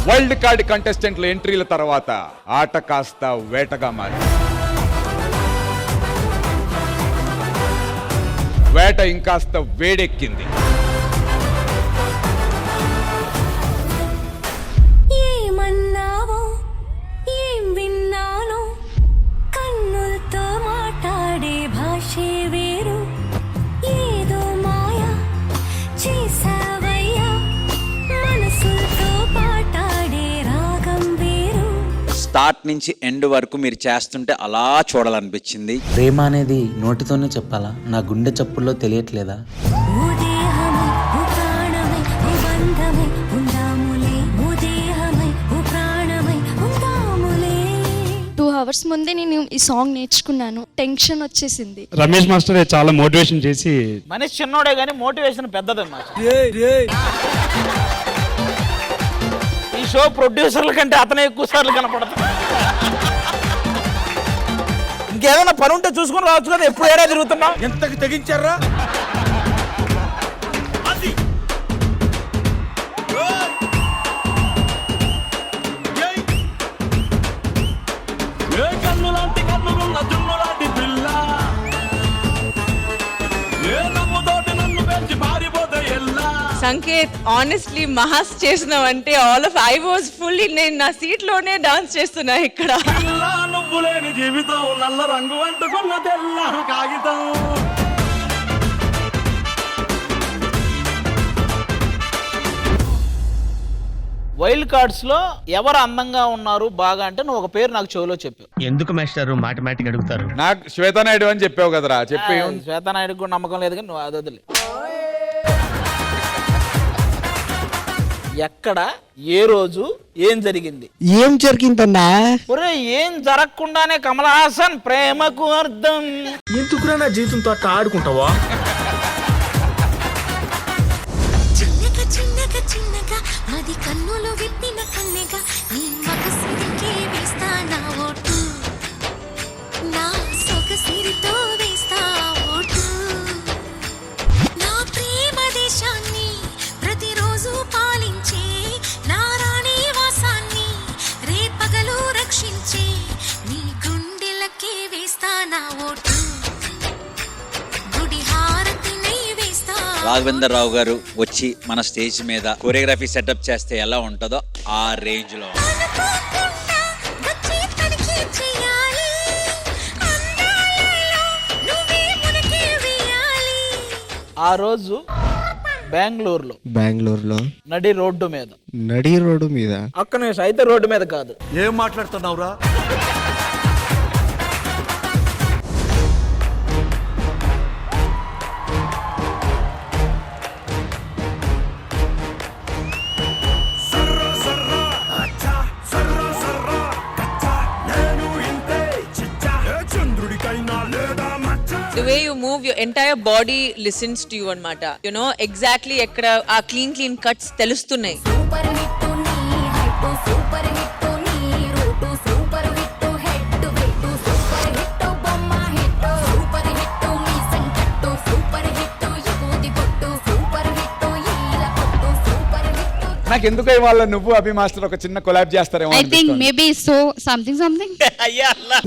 Wild card కంటెస్టెంట్ల ఎంట్రీల తర్వాత ఆట కాస్త వేటగా మారింది. వేట ఇంకాస్త వేడెక్కింది. ఏమన్నావో ఏం విన్నానో కన్నులతో మాట్లాడే భాషే వేరు, ఏదో మాయా చేసావయ్యా మనసుతో పాటాడే రాగం వేరు. స్టార్ట్ నుంచి ఎండ్ వరకు మీరు చేస్తుంటే అలా చూడాలనిపించింది. ప్రేమ అనేది నోటితోనే చెప్పాలా? నా గుండె చప్పుల్లో తెలియట్లేదా? ఓ దేహమై ఓ ప్రాణమై ఓ బంధమై ఉందాములే, ఓ దేహమై ఓ ప్రాణమై ఉందాములే. 2 hours ముందే నేను ఈ సాంగ్ నేర్చుకున్నాను. టెన్షన్ వచ్చేసింది. రమేష్ మాస్టర్ చాలా మోటివేషన్ చేసి, మనిషి చిన్నోడే కానీ మోటివేషన్ పెద్దదమ్మా. ఈ షో ప్రొడ్యూసర్ల కంటే అతనే ఎక్కువ సార్లు కనపడతాడు. ఇంకేదైనా పని ఉంటే చూసుకుని రావచ్చు కదా, ఎప్పుడు ఏడా తిరుగుతున్నావు. ఎంతకి తెగించారా? సంకేత్ ఆనెస్ట్లీ మహాస్ చేసినావంటే all of I was fully, నేను నా సీట్ లోనే డాన్స్ చేస్తున్నా ఇక్కడ. నువ్వు లేని జీవితం నల్ల రంగు అంటుకున్న తెల్ల కాగితం. వైల్డ్ కార్డ్స్ లో ఎవరు అందంగా ఉన్నారు బాగా అంటే నువ్వు ఒక పేరు నాకు చెవిలో చెప్పు. ఎందుకు మాస్టర్ మాటిమాటికి అడుగుతారు? నాకు శ్వేతనాయుడు అని చెప్పావు కదరా, చెప్పి శ్వేతనాయుడు కూడా నమ్మకం లేదు కానీ నువ్వు అది వదిలే. ఎక్కడ ఏ రోజు ఏం జరిగింది? ఏం జరిగిందన్నా? ఒరే ఏం జరగకుండానే కమల్ హాసన్ ప్రేమకు అర్థం. ఎందుకురా నా జీవితంతో అట్లా ఆడుకుంటావా? చిన్నగా చిన్నగా చిన్నగా అది కన్నులో విప్పిన కన్నెగా నీ మగసిరికే వేస్తా నా ఓటు, నా సొగసిరితో వేస్తా ఓటు. నా ప్రేమ దేశాన్ని ప్రతిరోజు పాలించే నా రాణి వాసాన్ని రేపగలు రక్షించే నీ గుండెలకే వేస్తా నా ఓటు, గుడి హారతినై వేస్తా. రాఘవేందర్ రావు గారు వచ్చి మన స్టేజ్ మీద కొరియోగ్రఫీ సెటప్ చేస్తే ఎలా ఉంటుందో ఆ రేంజ్ లో అనుకోకుండా వచ్చి తనిఖీ చేయాలి, అందాలలో నువ్వే మునకే వేయాలి. ఆ రోజు బెంగళూరులో నడి రోడ్డు మీద అక్క నిమిషం అయితే రోడ్డు మీద కాదు. ఏం మాట్లాడుతున్నావురా? The way you move, your entire body listens to you అన్నమాట. You know exactly ఎక్కడ ఆ క్లీన్ కట్స్ తెలుస్తున్నాయి. సూపర్ హిట్ నీ హైట్, సూపర్ హిట్ నీ root, super hit head weight, super hit బొమ్మ హిట్, సూపర్ హిట్ మీ సంకట్టు, సూపర్ హిట్ యువతి పొట్టు, సూపర్ హిట్ ఈల పొట్టు, సూపర్ హిట్. నాకు ఎందుకు ఇవాళ నువ్వు అభి మాస్టర్ ఒక చిన్న కొలాబ్ చేస్తారేమో I think అనిపిస్తోంది. maybe so something. అయ్యా అల్లా.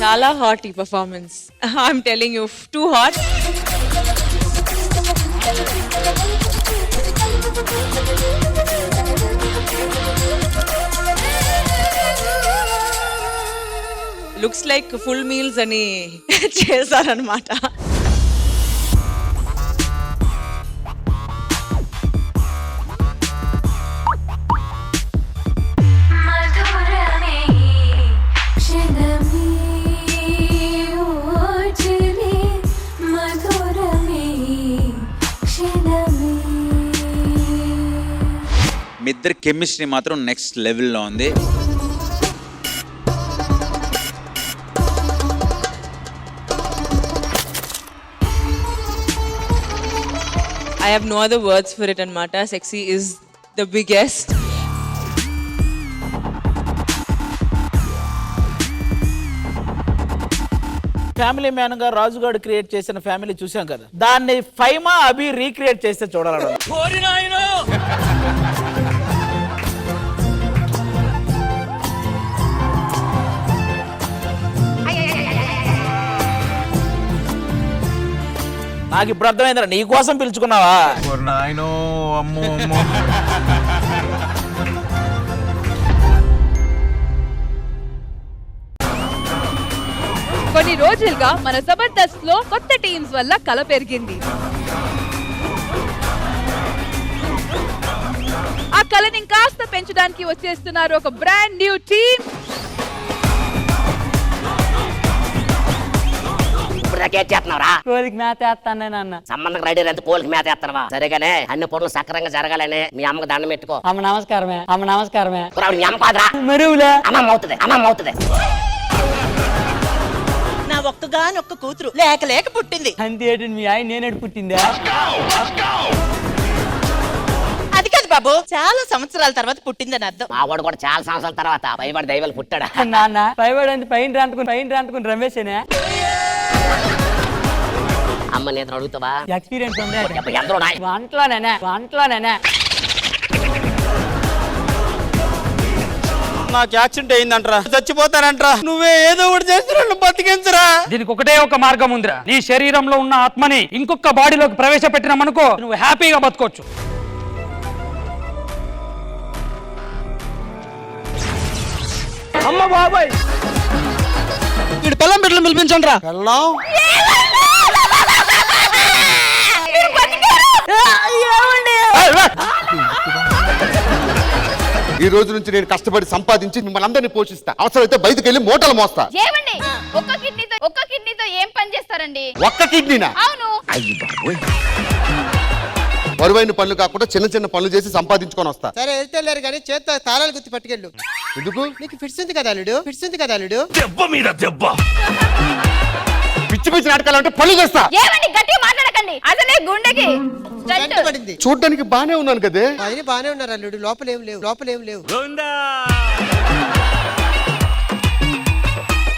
చాలా హాట్ ఈ performance. I'm telling you, too hot. Looks like full meals అని చేశారనమాట. మీ ఇద్దరి కెమిస్ట్రీ మాత్రం నెక్స్ట్ లెవెల్లో ఉంది. I have no other words for it anmata. Sexy is the biggest. Family man గా రాజుగాడు క్రియేట్ చేసిన ఫ్యామిలీ చూసాం కదా, దాన్ని ఫైమా అభి రీక్రియేట్ చేస్తే చూడాలి. నాకు ఇప్పుడు అర్థమైందిరా, నీ కోసం పిలుచుకున్నావా? కొన్ని రోజులుగా మన జబర్దస్త్ లో కొత్త టీమ్స్ వల్ల కల పెరిగింది. ఆ కళని కాస్త పెంచడానికి వచ్చేస్తున్నారు ఒక బ్రాండ్ న్యూ టీమ్. కోలికి మేత వేస్తాను నాన్న. సంబంధం రెడీ అయితే కోలికి మేత వేస్తావా? సరేగానే అన్ని పనులు సక్రంగా జరగాలని మీ అమ్మకి దండం పెట్టుకో. అమ్మ నమస్కారమే, అమ్మ నమస్కారమే. మీ అమ్మ కాదురా, మరువులే అమ్మమ్మ అవుతుంది, అమ్మమ్మ అవుతుంది. నా ఒక్కగానొక్క కూతురు లేక లేక పుట్టింది. అంతేటి మీ ఆయన నేనేడు పుట్టిందా? అది కాదు బాబు, చాలా సంవత్సరాల తర్వాత పుట్టిందని అర్థం. మా వాడు కూడా చాలా సంవత్సరాల తర్వాత పైబడి దైవాలు పుట్టాడా? నాన్న పైబడి పైన రాంటుకుని రమేషేనే. అమ్మ నేను అడుగుతావా? ఎక్స్పీరియన్స్ ఉంది ఎందరో వంటలోనే. నాకు యాక్సిడెంట్ అయిందంటరా, చచ్చిపోతానంటరా, నువ్వే ఏదో ఒకటి చేస్తున్నా బతికించరా. దీనికి ఒకటే ఒక మార్గం ఉందిరా, నీ శరీరంలో ఉన్న ఆత్మని ఇంకొక బాడీలోకి ప్రవేశపెట్టినామనుకో నువ్వు హ్యాపీగా బతకొచ్చు. అమ్మ బాబాయ్, వీడు పిల్లం బిడ్డలు పిలిపించండి రా. ఈ రోజు నుంచి నేను కష్టపడి సంపాదించి మిమ్మల్ని అందరినీ పోషిస్తా. అవసరమైతే బయటకు వెళ్ళి మూటలు మోస్తా. ఏమండి, ఒక్క కిడ్నీతో ఏం పని చేస్తారండి? ఒక్క కిడ్నీనా? అవును. బరువైన పనులు కాకుండా చిన్న చిన్న పనులు చేసి సంపాదించుకొని వస్తా. సరే వెళ్తేలేరు కానీ చేత్తో తాళాలు గుర్తు పట్టుకెళ్ళు. ఎందుకు? నీకు ఫిట్స్ ఉంది కదా అల్లుడు, ఫిట్స్ ఉంది కదా అల్లుడు. దెబ్బ మీద దెబ్బ. పిచ్చి పిచ్చి నాటకాలు అంటే పనులు చేస్తా. ఏమండి, గట్టిగా మాట్లాడకండి. అసలే గుండెకి గంట పడింది. చూడ్డానికి బానే ఉన్నాను కదే. ఆయన బానే ఉన్నారు అల్లుడు, లోపలేం లేవు.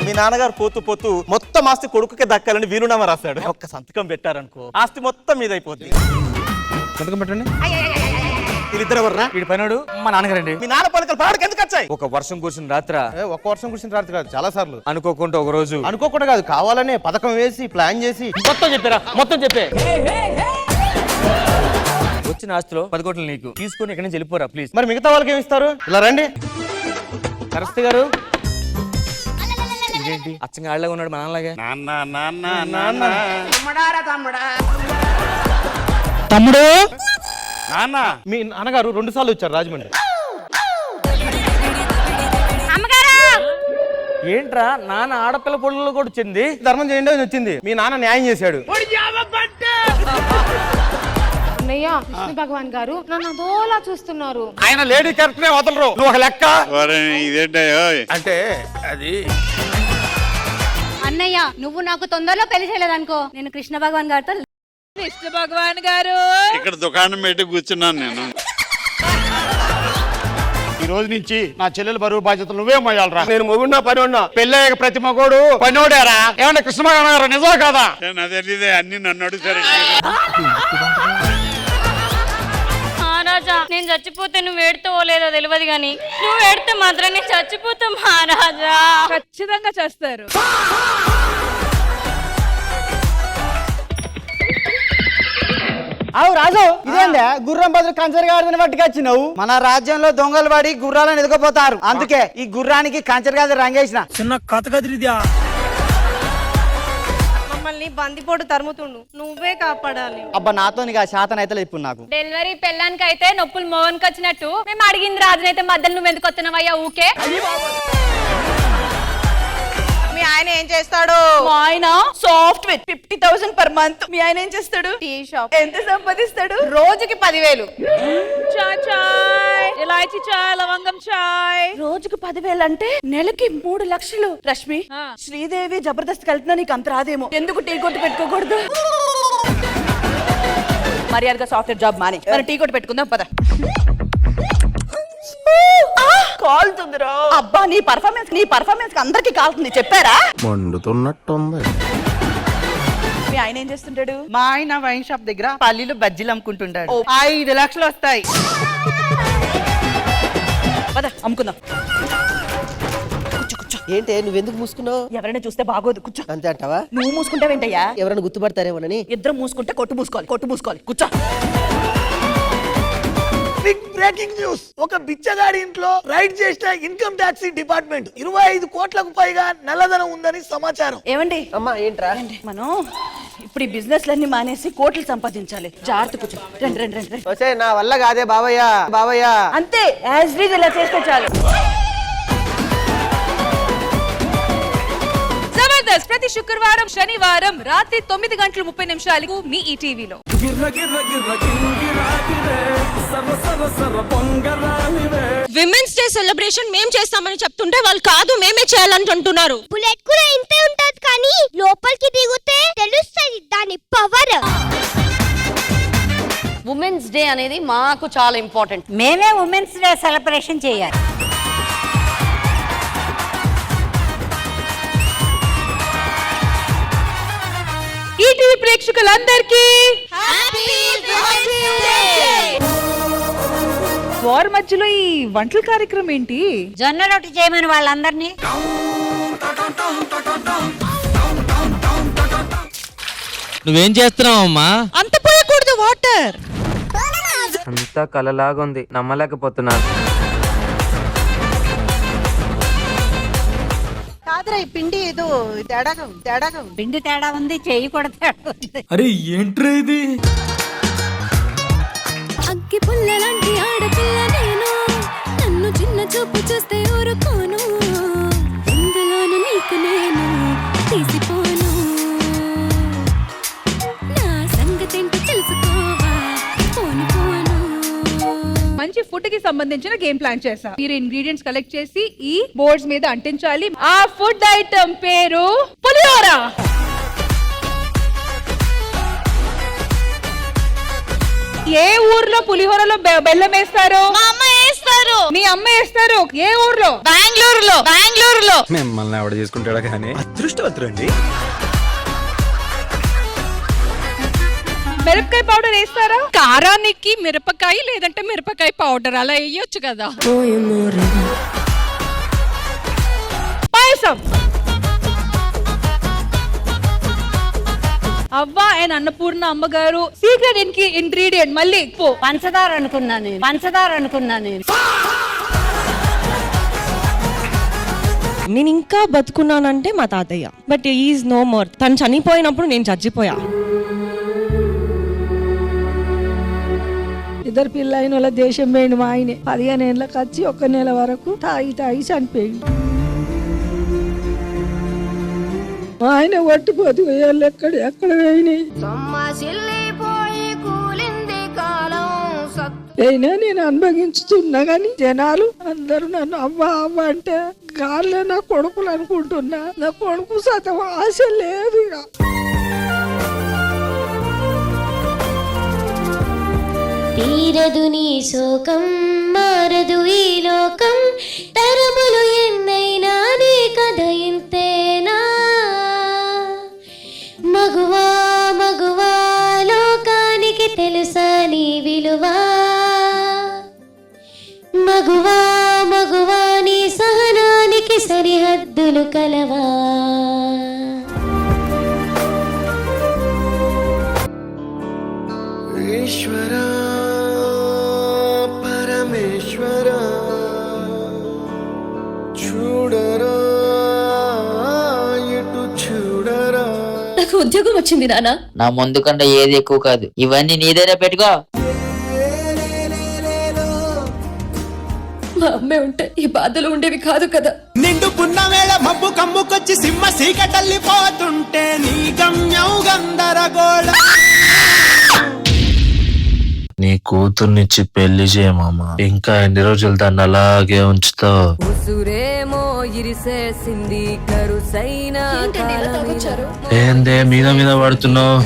మీ నాన్నగారు పోతూ మొత్తం ఆస్తి కొడుకుకే దక్కాలని వీలునామా రాశాడు. ఒక్క సంతకం పెట్టారనుకో ఆస్తి మొత్తం మీద అయిపోతుంది. సంతకం పెట్టండి. వీళ్ళిద్దరు ఎవర్రా? వీడి పైనోడు మా నాన్నగారండి. మీ నాన్న పలకలు పాడకి ఎందుకు వచ్చాయి? ఒక వర్షం కూర్చుని రాత్ర. ఒక్క వర్షం కూర్చుని రాత్రి కాదు, చాలా సార్లు అనుకోకుండా ఒక రోజు. అనుకోకుండా కాదు, కావాలనే పథకం వేసి ప్లాన్ చేసి మొత్తం చెప్పే వచ్చిన ఆస్తిలో 10 కోట్లు నీకు తీసుకొని ఇక్కడి నుంచి వెళ్ళిపోరా ప్లీజ్. మరి మిగతా వాళ్ళకి ఏమి ఇస్తారు? ఇలా రండి. సరస్వతి గారు ఇదేంటి అచ్చంగా ఆళ్ళగా ఉన్నాడు మా నాన్నలాగే. తమ్ముడు నాన్న, మీ నాన్నగారు 2 సార్లు వచ్చారు రాజమండ్రి. ఏంట్రా నాన్న ఆడపిల్ల పొడుల్లో కూడా వచ్చింది, ధర్మం చేయండి అని వచ్చింది. మీ నాన్న న్యాయం చేశాడు. అన్నయ్య, విష్ణు భగవాన్ గారు నన్ను అదోలా చూస్తున్నారు. ఆయన లేడీ క్యారెక్టరే వదలరు. నువ్వు ఒక లెక్క అంటే అది అన్నయ్య, నువ్వు నాకు తొందరలో పెళ్లి చేయలేదనుకో, నేను కృష్ణ భగవాన్ గారితో. విష్ణు భగవాన్ గారు ఇక్కడ దుకాణం పెట్టి కూర్చున్నాను నేను. ఈ రోజు నుంచి నా చెల్లెలు బరువు బాధ్యతలు నువ్వే మోయాలరా. నేను మొగున్నా పని ఉన్నా, పెళ్ళయ్యాక ప్రతి మగోడు పనోడేరా. ఏమన్నా కృష్ణభగవాన్ గారు నిజమా కాదా? అన్ని నన్ను అడుగుతారు. మహారాజా, నేను చచ్చిపోతే నువ్వు ఏడుతావో లేదో తెలియదు గాని నువ్వు ఏడితే మాత్రం నేను చచ్చిపోతా మహారాజా. ఖచ్చితంగా చేస్తారు. అవు రాజు, ఇదేందా గుర్రం బదులు కంచర్ గాడిదని పట్టుకొచ్చినావు? మన రాజ్యంలో దొంగలు పడి గుర్రాలను ఎదుకపోతారు, అందుకే ఈ గుర్రానికి కంచర్ గాడి రంగేసిన. చిన్న కథ కదిరిద్యా. మమ్మల్ని బందిపోటు తరుముతుండు, నువ్వే కాపాడాలి. అబ్బా నాతో శాతం అయితే ఇప్పుడు నాకు డెలివరీ పెళ్ళానికి అయితే నొప్పులు మోహన్కి వచ్చినట్టు మేము అడిగింది రాజునైతే మధ్యలో నువ్వు ఎందుకు వస్తున్నావయ్యా ఊకే? మీ ఆయన ఏం చేస్తాడు? మా ఆయన సాఫ్ట్వేర్ 50,000 per month. మీ ఆయన ఏం చేస్తాడు? Tea shop. ఎంత సంపాదిస్తాడు? రోజుకి 10,000. చాయ్, ఇలాచి చాయ్, లవంగం చాయ్. రోజుకి 10,000 అంటే నెలకి 3 లక్షలు. రష్మి, శ్రీదేవి జబర్దస్త్ కలిపినా నీకు అంత రాదేమో. ఎందుకు టీ కొట్టు పెట్టుకోకూడదు? మర్యాదగా సాఫ్ట్వేర్ జాబ్ మానే మరి టీ కొట్టి పెట్టుకుందాం పద. కాలుతుందిరా. అబ్బా నీ పర్ఫార్మెన్స్ అందరికి కాలుతుంది చెప్పారా? మండుతున్నట్టుంది. మీ ఆయన ఏం చేస్తుంటాడు? మా ఆయన వైన్ షాప్ దగ్గర పల్లీలు బజ్జీలు అమ్ముకుంటుంటాడు. 5 లక్షలు వస్తాయి. పద అమ్ముకుందాం. ఏంటే నువ్వెందుకు మూసుకున్నావు? ఎవరైనా చూస్తే బాగోదు, కూర్చో. అంతే అంటావా? నువ్వు మూసుకుంటావేంటయ్యా? ఎవరైనా గుర్తుపడతారేమోనని. ఇద్దరు మూసుకుంటే కొట్టు మూసుకోవాలి, కూర్చో. Big breaking news. ఒక బిచ్చగాడి ఇంట్లో రైడ్ చేసిన ఇన్కమ్ ట్యాక్స్ డిపార్ట్మెంట్ 25 కోట్లకు పైగా నల్లధనం ఉందని సమాచారం. ఏమండి అమ్మా ఏంట్రా? మనం ఇప్పుడు ఈ బిజినెస్ లన్నీ మానేసి కోట్లు సంపాదించాలి. జాగ్రత్త కూర్చో. రండి. వచ్చే నా వల్ల కాదే బావయ్య. అంతే యాజ్ రీజ్ ఇలా చేస్తే చాలు. జబర్దస్త్ ప్రతి శుక్రవారం శనివారం రాత్రి 9:30 మీ ఈ టీవీలో. విమెన్స్ డే సెలబ్రేషన్ మేం చేస్తామని చెప్తుంటే వాళ్ళు కాదు మేమే చేయాలని అంటున్నారు. బుల్లెట్ కూడా ఇంతే ఉంటది కానీ లోపలికి దిగుతే తెలుస్తుంది దాని పవర్. ఉమెన్స్ డే అనేది మాకు చాలా ఇంపార్టెంట్. మేమే ఉమెన్స్ డే సెలబ్రేషన్ చేయాలి. ఈటీవీ ప్రేక్షకులందరికీ వార్ మధ్యలో ఈ వంటల కార్యక్రమం ఏంటి? జొన్న రొట్టి చేయమని వాళ్ళందరినీ. నువ్వేం చేస్తున్నావు అమ్మా? అంత పోయకూడదు వాటర్. అంతా కలలాగుంది, నమ్మలేకపోతున్నాను. కాదురా ఈ పిండి ఏదో తేడాగా పిండి తేడా ఉంది, చెయ్యి కూడా తేడా ఉంది. అరే ఏంట్రా ఇది? అగ్గి పుల్లలాంటి ఆడపిల్ల నేను, నన్ను చిన్న చూపు చూస్తే ఊరుకోను, ఇందులోను నీకు నేను తీసిపోను, నా సంగతేంటో తెలుసుకోవా పోను. మంచి ఫుడ్ కి సంబంధించిన గేమ్ ప్లాన్ చేసాం. మీరు ఇంగ్రీడియంట్స్ కలెక్ట్ చేసి ఈ బోర్డ్స్ మీద అంటించాలి. ఆ ఫుడ్ ఐటమ్ పేరు పులిహోర. ఏ ఊర్లో పులిహోరలో బెల్లం వేస్తారు? మా అమ్మ వేస్తారు. మీ అమ్మ వేస్తారు. ఏ ఊర్లో? బెంగళూరులో. మిమ్మల్ని ఎవడ చేసుకుంటాడా కానీ అదృష్టవంతురండి. మిరపకాయ పౌడర్ వేస్తారా? కారానికి మిరపకాయ లేదంటే మిరపకాయ పౌడర్ అలా వేయొచ్చు కదా. పాయసం. అవ్వ అండ్ అన్నపూర్ణ అమ్మగారు సీక్రెట్ ఇంగ్రీడియంట్ మళ్ళీ పంచదార అనుకున్నా నేను. నేను ఇంకా బతుకున్నానంటే మా తాతయ్య, బట్ ఈజ్ నో మోర్. తను చనిపోయినప్పుడు నేను చచ్చిపోయా. ఇద్దరు పిల్లైన వాళ్ళ దేశం పోయిండు మా ఆయనే. 15 ఏళ్ళకి వచ్చి 1 నెల వరకు తాగి చనిపోయిండు. మా ఆయన ఒట్టిపోతు వేయాలి ఎక్కడ పోయినాయి. అయినా నేను అనుభవించుతున్నా గాని జనాలు అందరూ నన్ను అవ్వ అంటే గాల్లే నా కొడుకులు అనుకుంటున్నా. నా కొడుకు సతం ఆశ లేదు ఇక. తీరదు నీ శోకం, మారదు ఈ లోకం, తరములు ఎన్నైనా నీ కథ ఇంతేనా. మగువా లోకానికి తెలుసా నీ విలువా. మగువా నీ సహనానికి సరిహద్దులు కలవా. ఈశ్వరా పరమేశ్వరా చూడరా ఎటు చూడరా. నాకు ఉద్యోగం వచ్చింది నాన్న. నా ముందు కంటే ఏది ఎక్కువ కాదు, ఇవన్నీ నీ దగ్గర పెట్టుకో. మా అమ్మే ఉంటే ఈ బాధలు ఉండేవి కాదు కదా. నిండు పున్నమేళ మబ్బు కమ్ముకొచ్చి సింహ సీకటల్లిపోతుంటే నీ గమ్యం గందరగోళ. నీ కూతుర్నిచ్చి పెళ్లి చేయమామా. ఇంకా ఎన్ని రోజులు దాన్ని అలాగే ఉంచుతావు? ఏందే మీద పడుతున్నావు?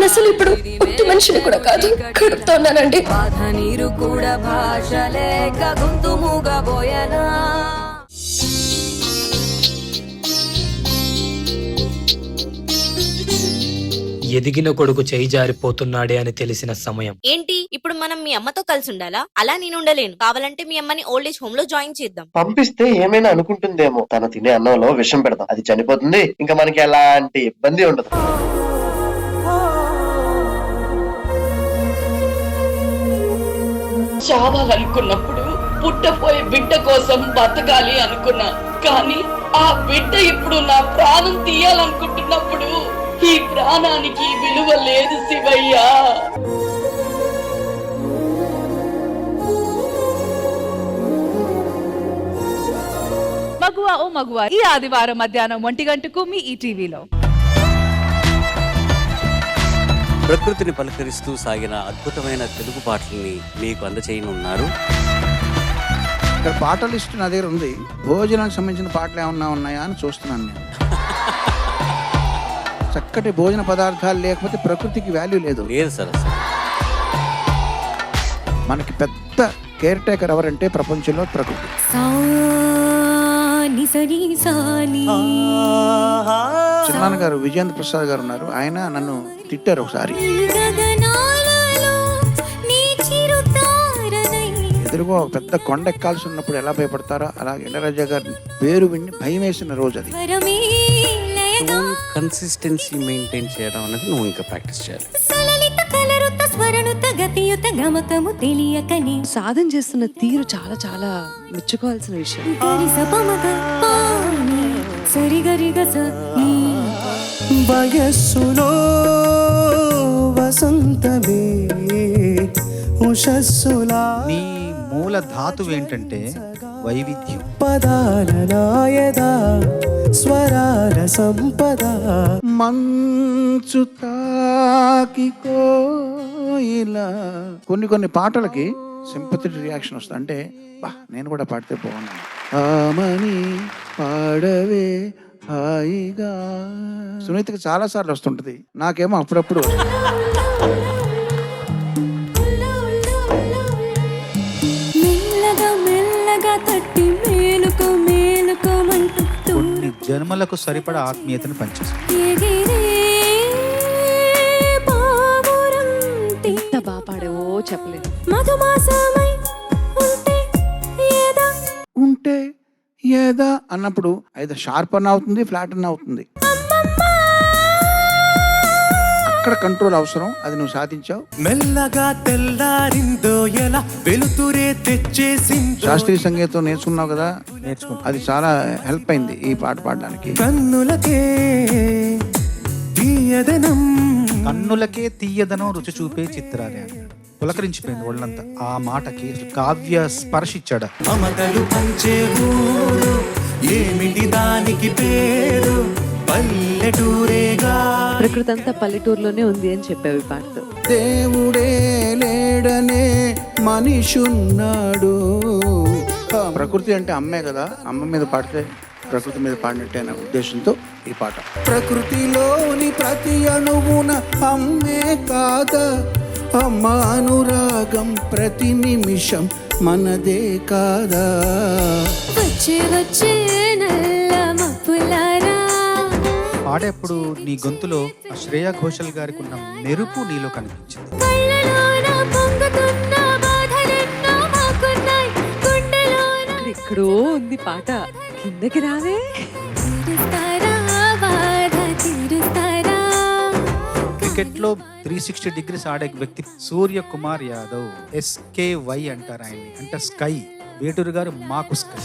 నేను అసలు ఇప్పుడు పుట్టి మనిషిని కూడా కాదు, కడుపుతో ఉన్నానండి. బాధ నీరు కూడా భాష లేక గొంతు మూగబోయనా. ఎదిగిన కొడుకు చేయి జారిపోతున్నాడే అని తెలిసిన సమయం. ఏంటి ఇప్పుడు మనం మీ అమ్మతో కలిసి ఉండాలా? అలా నేను ఉండలేను. కావాలంటే మీ అమ్మని ఓల్డ్ ఏజ్ హోమ్ లో జాయిన్ చేద్దాం. పంపిస్తే ఏమైనా అనుకుంటుందేమో, తను తినే అన్నంలో విషం పెడతాం, అది చనిపోతుంది, ఇంకా మనకి ఎలాంటి ఇబ్బంది ఉండదు. చావాలనుకున్నప్పుడు పుట్టపోయే బిడ్డ కోసం బతకాలి అనుకున్నా, కానీ ఆ బిడ్డ ఇప్పుడు నా ప్రాణం తీయాలనుకుంటున్నప్పుడు ఈ ప్రాణానికి విలువ లేదు శివయ్య. మగువా ఓ మగువా ఈ ఆదివారం మధ్యాహ్నం 1 గంటకు మీ ఈటీవీలో. ప్రకృతిని పలకరిస్తూ సాగిన అద్భుతమైన తెలుగు పాటల్ని మీకు అందచేయనున్నారు. ఇక్కడ పాటల లిస్టు నా దగ్గర ఉంది. భోజనానికి సంబంధించిన పాటలు ఏమన్నా ఉన్నాయా అని చూస్తున్నాను నేను. చక్కటి భోజన పదార్థాలు లేకపోతే ప్రకృతికి వాల్యూ లేదు. లేదు సార్, మనకి పెద్ద కేర్ టేకర్ ఎవరంటే ప్రపంచంలో ప్రకృతి. చిన్నాన్న గారు విజయేంద్ర ప్రసాద్ గారు ఉన్నారు, ఆయన నన్ను తిట్టారు ఒకసారి. ఎదురుగా ఒక పెద్ద కొండ ఎక్కాల్సి ఉన్నప్పుడు ఎలా భయపడతారో అలా ఇళయరాజా గారి పేరు విని భయం వేసిన రోజు అది. కన్సిస్టెన్సీ మెయింటైన్ చేయడం అనేది నువ్వు ఇంకా ప్రాక్టీస్ చేయాలి. సాధన చేస్తున్న తీరు చాలా చాలా మెచ్చుకోవాల్సిన విషయం. వయస్సులో వసంతమే ఉషస్సులా. నీ మూల ధాతువు ఏంటంటే వైవిధ్యం. పదాల నాయదా స్వరాల సంపద. మంచు తాకి కోయిలా. కొన్ని పాటలకి సింపథెటిక్ రియాక్షన్ వస్తుంది. అంటే బా నేను కూడా పాడితే బాగున్నాను. ఆమని పాడవే హాయిగా. సునీతకి చాలా సార్లు వస్తుంటది, నాకేమో అప్పుడప్పుడు. కొన్ని జన్మలకు సరిపడా ఆత్మీయతను పంచేస్తుంది. ఎంత బాగా పాడేవో చెప్పలేదు. ఉంటే ఏదా అన్నప్పుడు అయితే షార్ప్ అన్న అవుతుంది, ఫ్లాట్ అన్న అవుతుంది. అక్కడ కంట్రోల్ అవసరం, అది నువ్వు సాధించావు. మెల్లగా తెల్లారిందో ఎలా వెలుతురే తెచ్చేసి. శాస్త్రీయ సంగీతం నేర్చుకున్నావు కదా, నేర్చుకో. అది చాలా హెల్ప్ అయింది ఈ పాట పాడడానికి. కన్నులకే తీయదనం. కన్నులకే తీయదనం రుచి చూపే చిత్రాలే అన్నాడు. పులకరించిపోయింది ఒళ్ళంతా ఆ మాటకి. కావ్య స్పర్శించాడు. మమతలు పంచే ఊరు ఏమిటి దానికి పేరు, పల్లెటూరేగా. ప్రకృతి అంతా పల్లెటూరులోనే ఉంది అని చెప్పావు ఈ పాటతో. దేవుడే లేడనే మనిషున్నాడు. ప్రకృతి అంటే అమ్మే కదా, అమ్మ మీద పాడితే ప్రకృతి మీద పాడినట్టే అనే ఉద్దేశంతో ఈ పాట. ప్రకృతిలోని ప్రతి అణువున అమ్మే కాదా, అమ్మ అనురాగం ప్రతి నిమిషం మనదే కాదా. వచ్చే వచ్చే నల్ల మబ్బులారా. పాడేప్పుడు నీ గొంతులో శ్రేయా ఘోషల్ గారికి ఉన్న మెరుపు నీలో కనిపించింది. ఎక్కడో ఉంది పాట, కిందకి రావే. క్రికెట్ లో 360 డిగ్రీస్ ఆడే వ్యక్తి సూర్యకుమార్ యాదవ్, SKY అంటారు ఆయన్ని, అంటే స్కై. వేటూరు గారు మాకు స్కై.